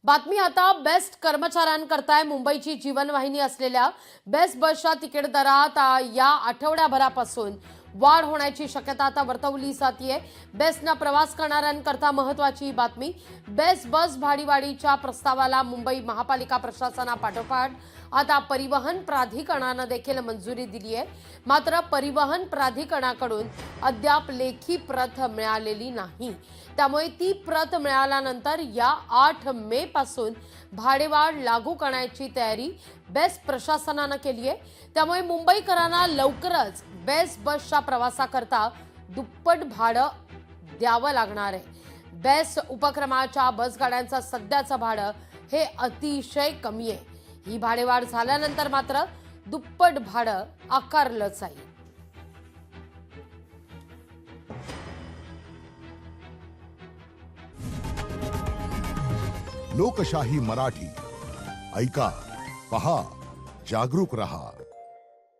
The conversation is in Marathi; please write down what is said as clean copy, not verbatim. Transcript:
बातमी आता बेस्ट कर्मचाऱ्यांकरताय। मुंबईची जीवनवाहिनी असलेल्या बेस्ट बसच्या तिकीट दरात या आठवड्याभरापासून वाढ होण्याची शक्यता आता वर्तवली जाते। बेस्टने प्रवास करणाऱ्यांकरता महत्त्वाची बातमी। बेस्ट बस भाडीवाढीच्या प्रस्तावाला मुंबई महापालिका प्रशासनापाठोपाठ आता परिवहन प्राधिकरणाने देखील मंजुरी दिली आहे। मात्र परिवहन प्राधिकरणाकडून अद्याप लेखी प्रत मिळालेली नाही। त्यामुळे ती प्रत मिळाल्यानंतर या 8 मे पासून भाडेवाढ लागू करण्याची तयारी बेस्ट प्रशासनाने केली आहे। त्यामुळे मुंबईकरांना लवकरच बेस्ट बसच्या प्रवासाकरता दुप्पट भाडं द्यावं लागणार आहे। बेस्ट उपक्रमाच्या बसगाड्यांचं सध्याचं भाडं हे अतिशय कमी आहे। ही भाडेवाढ झाल्यानंतर मात्र दुप्पट भाडं आकारलं जाईल। लोकशाही मराठी ऐका, पहा, जागरूक रहा।